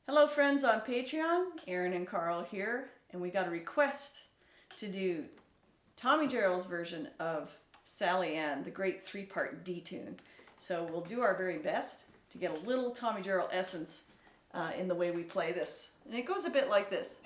Hello friends on Patreon, Erynn and Carl here, and we got a request to do Tommy Jarrell's version of Sally Ann, the great three-part D tune. So we'll do our very best to get a little Tommy Jarrell essence in the way we play this. And it goes a bit like this.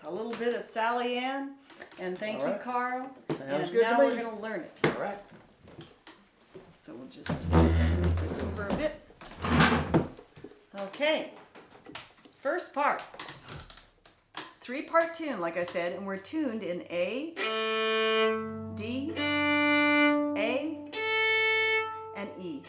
A little bit of Sally Ann, and thank you, Carl. Sounds and good now to me. we're going to learn it. All right. So we'll just move this over a bit. Okay, first part. Three-part tune, like I said, and we're tuned in A, D, A, and E.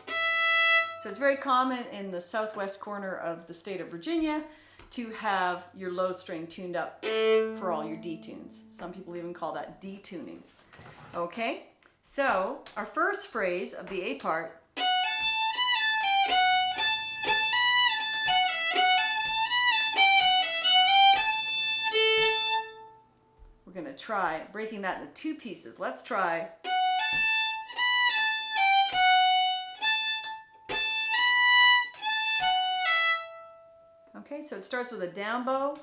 So it's very common in the southwest corner of the state of Virginia to have your low string tuned up for all your D tunes. Some people even call that D tuning. Okay, so our first phrase of the A part we're going to try breaking that into two pieces. Let's try. Okay, so it starts with a down bow,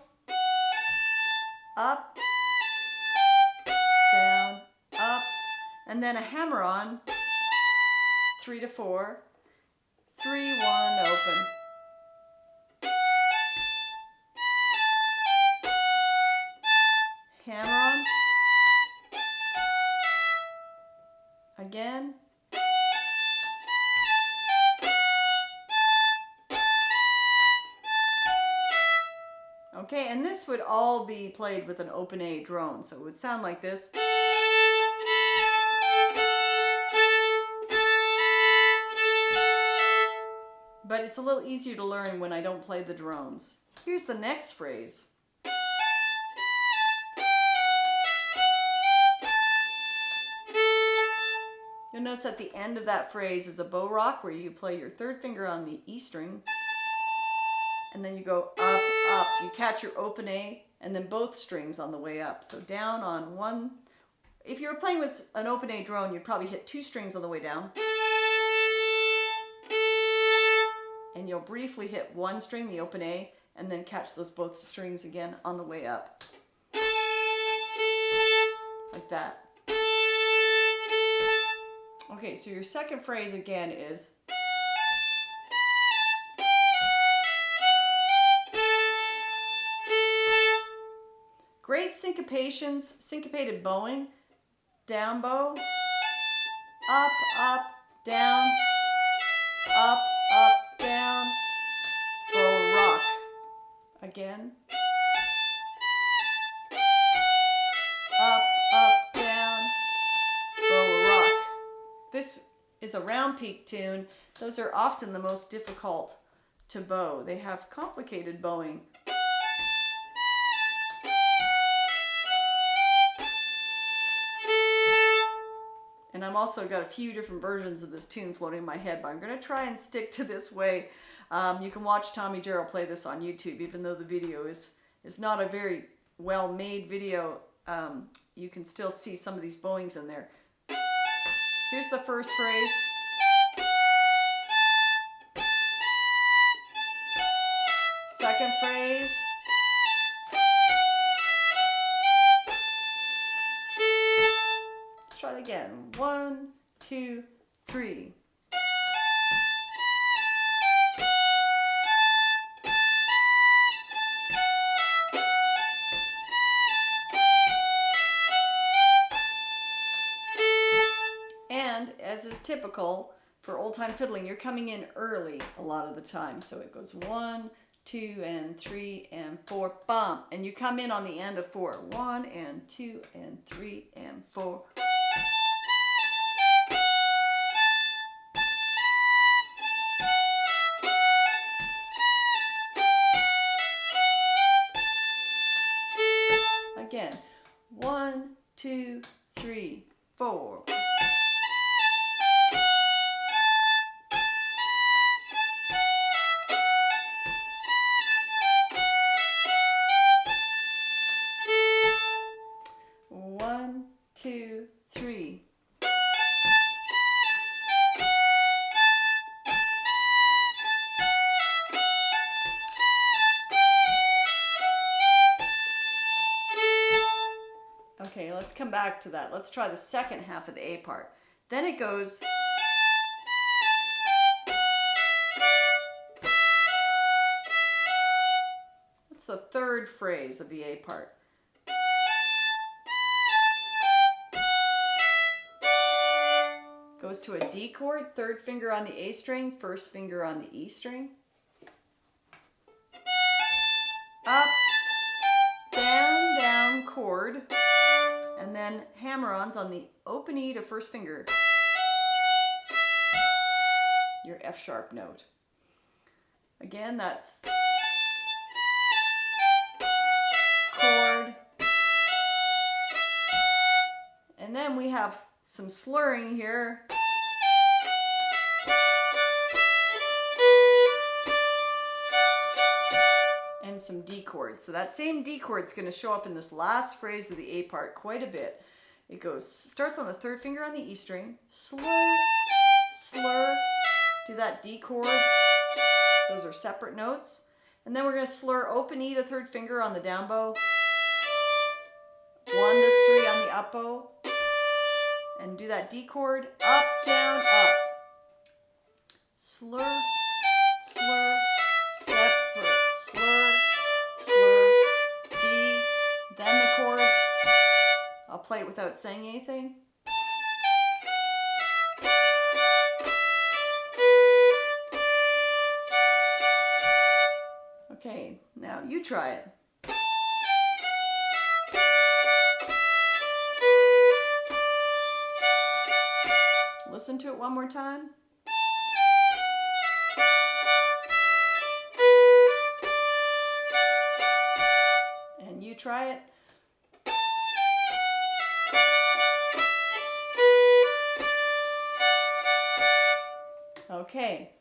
up, down, up, and then a hammer on, 3 to 4, 3, 1, open. Hammer on, again. Okay, and this would all be played with an open A drone, so it would sound like this. But it's a little easier to learn when I don't play the drones. Here's the next phrase. You'll notice at the end of that phrase is a bow rock where you play your third finger on the E string. And then you go up, up. You catch your open A and then both strings on the way up. So down on one. If you were playing with an open A drone, you'd probably hit 2 strings on the way down. And you'll briefly hit 1 string, the open A, and then catch those both strings again on the way up. Like that. Okay, so your second phrase again is great syncopations, syncopated bowing, down bow, up, up, down, up, up, down, bow rock. Again. Up, up, down, bow, rock. This is a round peak tune. Those are often the most difficult to bow. They have complicated bowing. And I've also got a few different versions of this tune floating in my head, but I'm going to try and stick to this way. You can watch Tommy Jarrell play this on YouTube, even though the video is not a very well-made video. You can still see some of these bowings in there. Here's the first phrase. Second phrase. Let's try it again. 1, 2, 3. And as is typical for old-time fiddling, you're coming in early a lot of the time. So it goes 1, 2, and 3, and 4, bump. And you come in on the end of 4. 1, and 2, and 3, and 4. Again, 1, 2, 3, 4. One, two, three. Okay, let's come back to that. Let's try the second half of the A part. Then it goes. That's the third phrase of the A part. Goes to a D chord, third finger on the A string, first finger on the E string. Up, down, down chord, and then hammer-ons on the open E to first finger. Your F sharp note. Again, that's chord. And then we have some slurring here. And some D chords. So that same D chord is going to show up in this last phrase of the A part quite a bit. It goes, starts on the third finger on the E string, slur, slur, do that D chord. Those are separate notes. And then we're going to slur open E to third finger on the down bow, 1 to 3 on the up bow, and do that D chord, up, down, up. Slur, slur, separate, slur, slur, D, then the chord. I'll play it without saying anything. Okay, now you try it. Listen to it one more time. And you try it. Okay,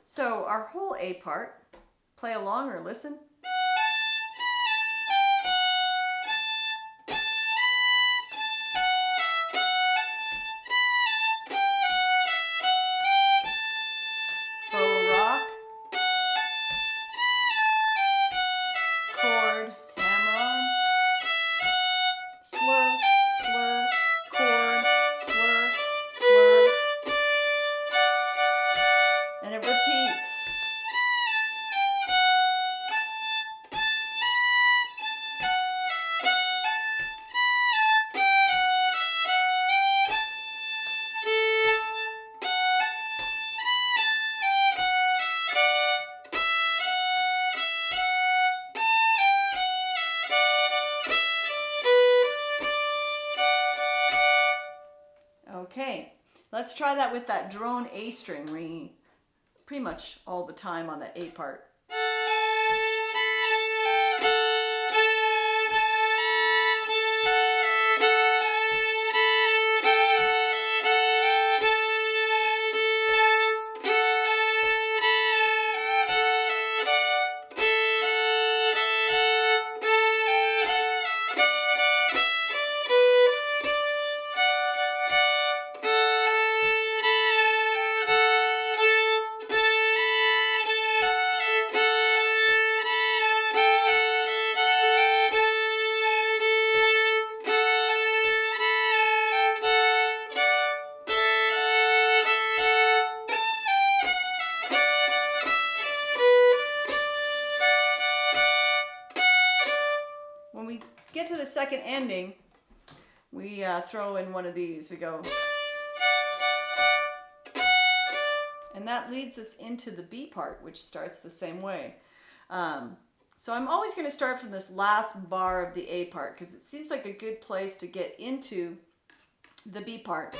so our whole A part, play along or listen. Bow rock, chord, hammer on, slur, slur, chord, slur, slur, and it repeats. Let's try that with that drone A string ringing pretty much all the time on that A part. When we get to the second ending, we throw in one of these. We go, and that leads us into the B part, which starts the same way. So I'm always going to start from this last bar of the A part because it seems like a good place to get into the B part.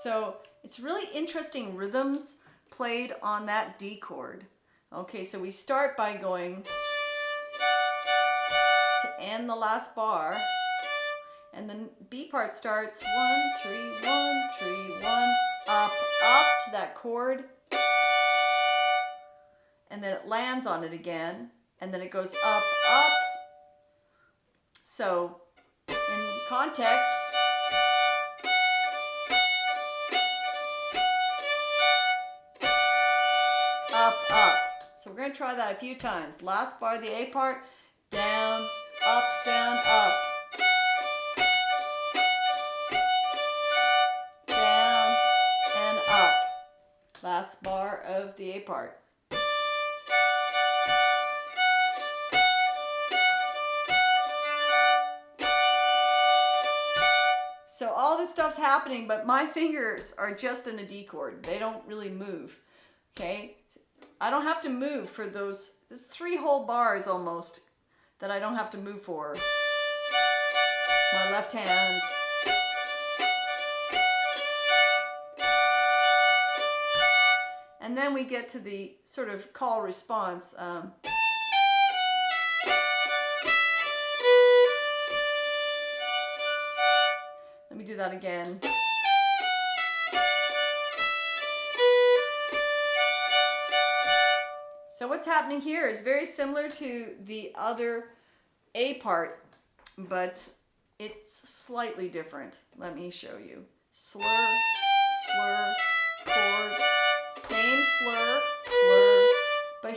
So it's really interesting rhythms played on that D chord. Okay, so we start by going to end the last bar, and then B part starts 1, 3, 1, 3, 1, up, up to that chord, and then it lands on it again, and then it goes up, up. So in context, up, up. So we're going to try that a few times. Last bar of the A part, down, up, down, and up. Last bar of the A part. So all this stuff's happening, but my fingers are just in a D chord. They don't really move. Okay? I don't have to move for those, there's 3 whole bars almost that I don't have to move for. My left hand. And then we get to the sort of call response. Let me do that again. So what's happening here is very similar to the other A part, but it's slightly different. Let me show you. Slur, slur, chord, same slur, slur, but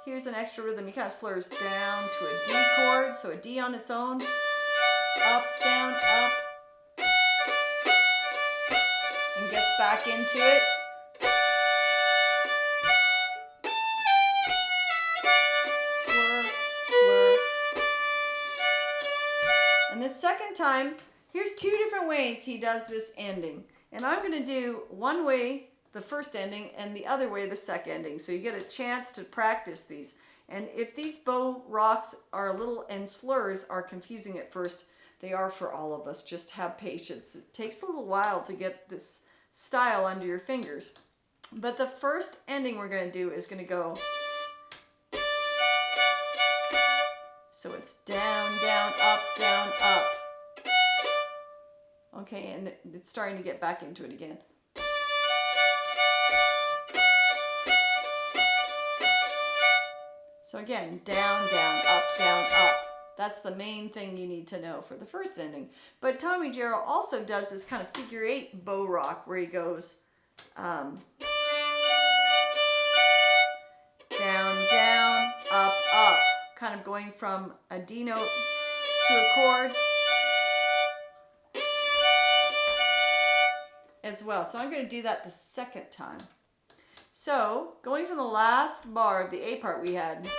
here's an extra rhythm. He kind of slurs down to a D chord, so a D on its own, up, down, up, and gets back into it. And the second time, here's 2 different ways he does this ending. And I'm going to do one way the first ending and the other way the second ending. So you get a chance to practice these. And if these bow rocks are a little, and slurs are confusing at first, they are for all of us. Just have patience. It takes a little while to get this style under your fingers. But the first ending we're going to do is going to go. So it's down, down, up, down, up. Okay, and it's starting to get back into it again. So again, down, down, up, down, up. That's the main thing you need to know for the first ending. But Tommy Jarrell also does this kind of figure 8 bow rock where he goes down, down, up, up. Kind of going from a D note to a chord as well. So I'm going to do that the second time. So going from the last bar of the A part we had,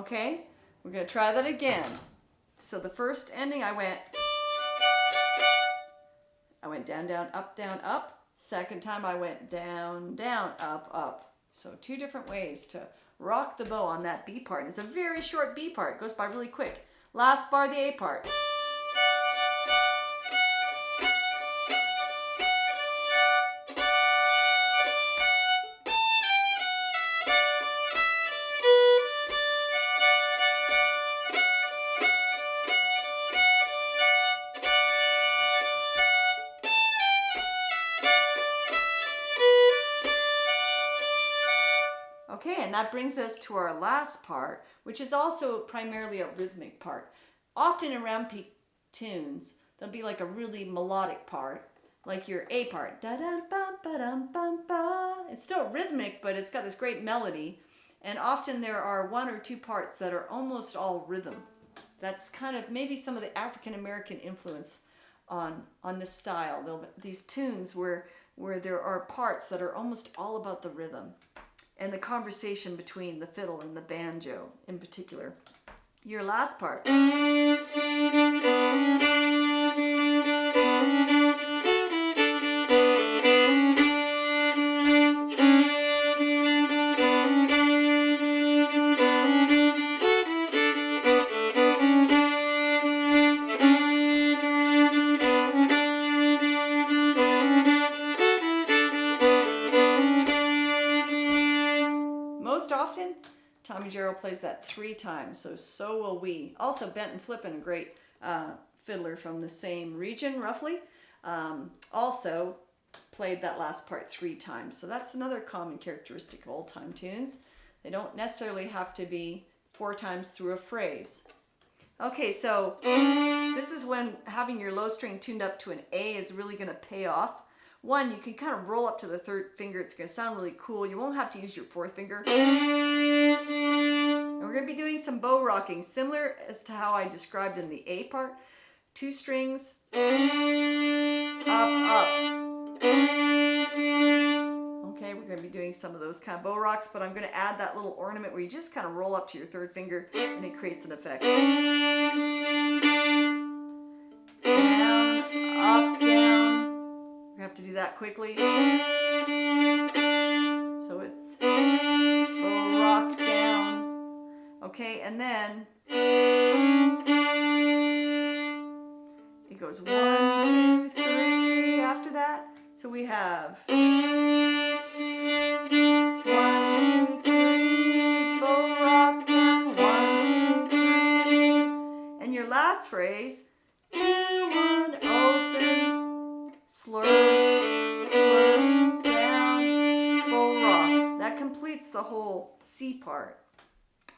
Okay, we're going to try that again. So the first ending I went down, down, up. Second time I went down, down, up. So two different ways to rock the bow on that B part. It's a very short B part. It goes by really quick. Last bar, the A part. Okay, and that brings us to our last part, which is also primarily a rhythmic part. Often in round peak tunes, there'll be like a really melodic part, like your A part. Da-dum-bum-ba-dum-bum-ba. It's still rhythmic, but it's got this great melody. And often there are one or two parts that are almost all rhythm. That's kind of maybe some of the African American influence on this style. These tunes where there are parts that are almost all about the rhythm and the conversation between the fiddle and the banjo in particular. Your last part. Most often, Tommy Jarrell plays that 3 times, so will we. Also, Benton Flippin, a great fiddler from the same region, roughly, also played that last part 3 times. So that's another common characteristic of old-time tunes. They don't necessarily have to be 4 times through a phrase. Okay, so this is when having your low string tuned up to an A is really going to pay off. One, you can kind of roll up to the 3rd finger. It's going to sound really cool. You won't have to use your 4th finger. And we're going to be doing some bow rocking, similar as to how I described in the A part. 2 strings, up. Okay, we're going to be doing some of those kind of bow rocks, but I'm going to add that little ornament where you just kind of roll up to your 3rd finger and it creates an effect. Down, up, down. We have to do that quickly. So it's bow rock down. Okay, and then it goes 1, 2, 3 after that. So we have 1, 2, 3, bow rock down, 1, 2, 3. And your last phrase, 2, 1, open, slur, down, bow rock. That completes the whole C part.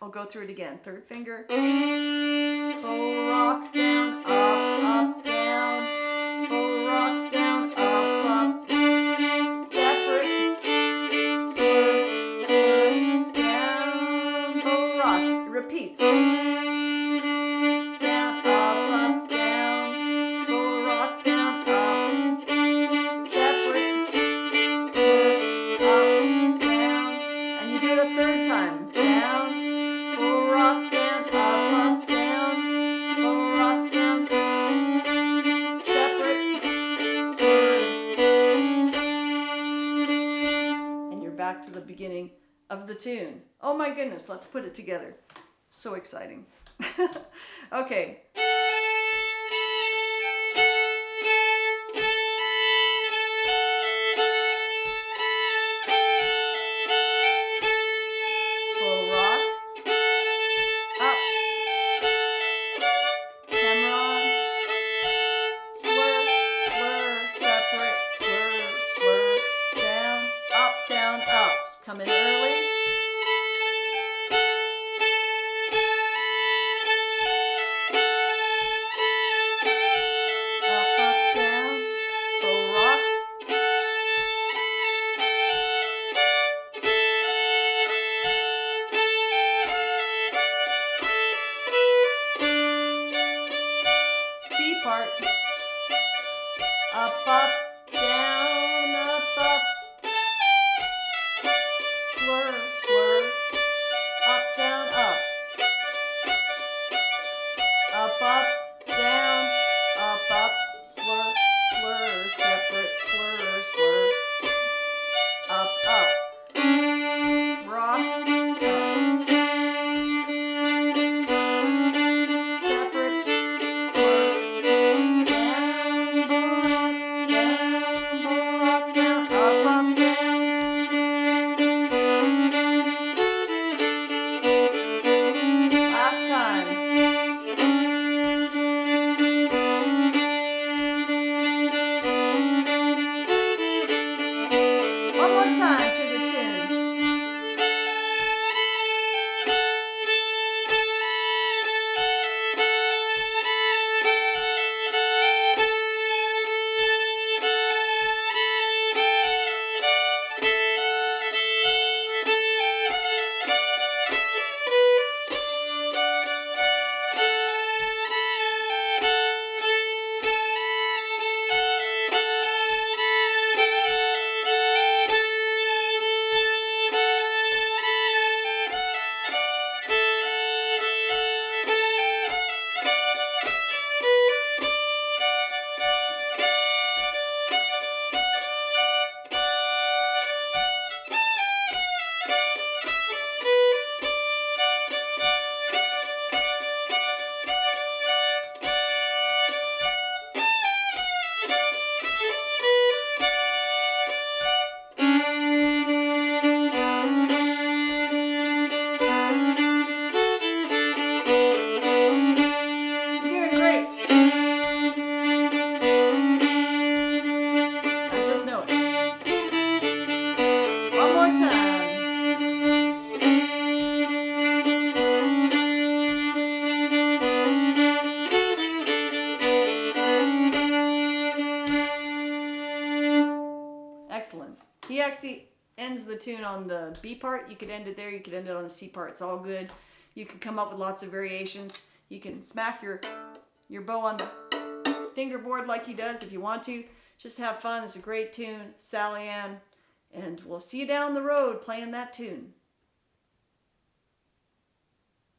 I'll go through it again. 3rd finger, bow rock down, up, down, bow rock down, up, separate, slur, down, bow rock. It repeats. Down, up, down, bow rock down, up, separate, slur, up, down, and you do it a 3rd time. Down, bow rock down, up, down, bow rock down, separate, slur, and you're back to the beginning of the tune. Oh my goodness, let's put it together. So exciting. Okay. Bow rock, up, hammer-on, slur, separate, slur, down, up, come in early. Up, down, bow rock. B part. Up, down, up. Slur, up, down, up. actually ends the tune on the B part. You could end it there. You could end it on the C part. It's all good. You can come up with lots of variations. You can smack your bow on the fingerboard like he does if you want to. Just have fun. It's a great tune. Sally Ann. And we'll see you down the road playing that tune.